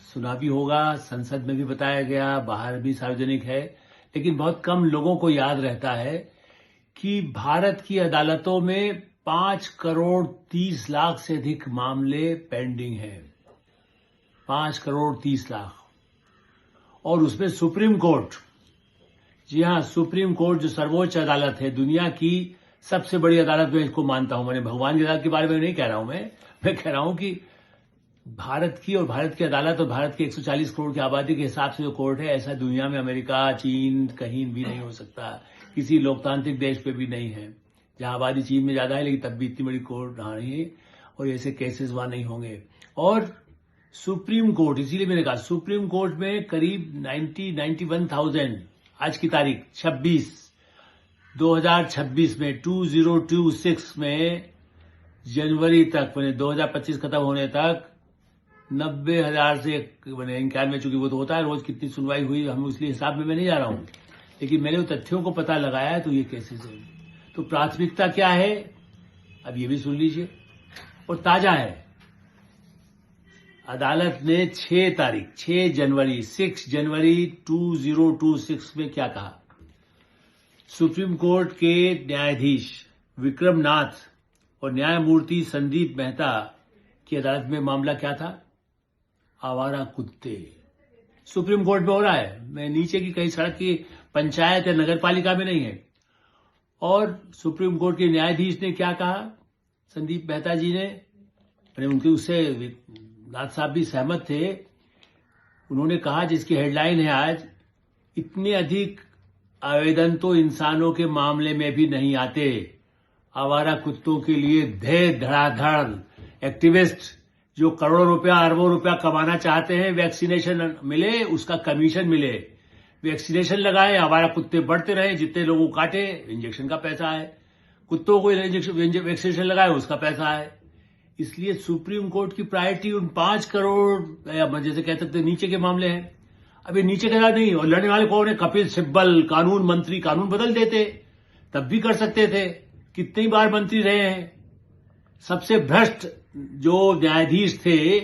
सुना भी होगा, संसद में भी बताया गया, बाहर भी सार्वजनिक है, लेकिन बहुत कम लोगों को याद रहता है कि भारत की अदालतों में 5 करोड़ 30 लाख से अधिक मामले पेंडिंग हैं। 5 करोड़ 30 लाख। और उसमें सुप्रीम कोर्ट, जी हां, सुप्रीम कोर्ट जो सर्वोच्च अदालत है, दुनिया की सबसे बड़ी अदालत मैं इसको मानता हूं। मैंने भगवान की अदालत के बारे में नहीं कह रहा हूं, मैं कह रहा हूं कि भारत की और भारत की अदालत और भारत के 140 करोड़ की आबादी के हिसाब से जो कोर्ट है, ऐसा दुनिया में अमेरिका, चीन कहीं भी नहीं हो सकता। किसी लोकतांत्रिक देश पे भी नहीं है, जहां आबादी चीन में ज्यादा है, लेकिन तब भी इतनी बड़ी कोर्ट नहीं है और ऐसे केसेस वहां नहीं होंगे। और सुप्रीम कोर्ट, इसीलिए मैंने कहा सुप्रीम कोर्ट में करीब 91,000 आज की तारीख 2026 में 2026 में जनवरी तक, मैंने 2025 खत्म होने तक 90,000 से मैंने 91, चूंकि वो तो होता है रोज कितनी सुनवाई हुई, हम इसलिए हिसाब में मैं नहीं जा रहा हूं, लेकिन मैंने वो तथ्यों को पता लगाया है, तो ये केसेस है। तो प्राथमिकता क्या है, अब ये भी सुन लीजिए, और ताजा है। अदालत ने 6 जनवरी 2026 में क्या कहा। सुप्रीम कोर्ट के न्यायाधीश विक्रम नाथ और न्यायमूर्ति संदीप मेहता की अदालत में मामला क्या था, आवारा कुत्ते। सुप्रीम कोर्ट में हो रहा है, मैं नीचे की कहीं सड़क की पंचायत या नगर पालिका में नहीं है। और सुप्रीम कोर्ट के न्यायाधीश ने क्या कहा, संदीप मेहता जी ने, उनके उससे नाथ साहब भी सहमत थे। उन्होंने कहा, जिसकी हेडलाइन है आज, इतने अधिक आवेदन तो इंसानों के मामले में भी नहीं आते। आवारा कुत्तों के लिए धड़ाधड़ एक्टिविस्ट जो करोड़ों रुपया अरबों रुपया कमाना चाहते हैं, वैक्सीनेशन मिले उसका कमीशन मिले, वैक्सीनेशन लगाए, आवारा कुत्ते बढ़ते रहे, जितने लोगों को काटे इंजेक्शन का पैसा है, कुत्तों को वैक्सीनेशन लगाए उसका पैसा है। इसलिए सुप्रीम कोर्ट की प्रायोरिटी उन 5 करोड़ या जैसे कहते थे नीचे के मामले हैं। अभी नीचे का नहीं, और लड़ने वाले कौन है, कपिल सिब्बल, कानून मंत्री, कानून बदल देते तब भी कर सकते थे, कितनी बार मंत्री रहे हैं। सबसे भ्रष्ट जो न्यायाधीश थे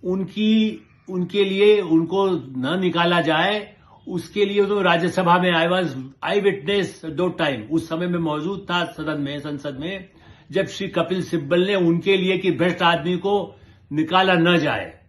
उनके लिए उनको न निकाला जाए, उसके लिए तो राज्यसभा में आई विटनेस 2 टाइम, उस समय में मौजूद था संसद में, जब श्री कपिल सिब्बल ने उनके लिए कि भ्रष्ट आदमी को निकाला न जाए।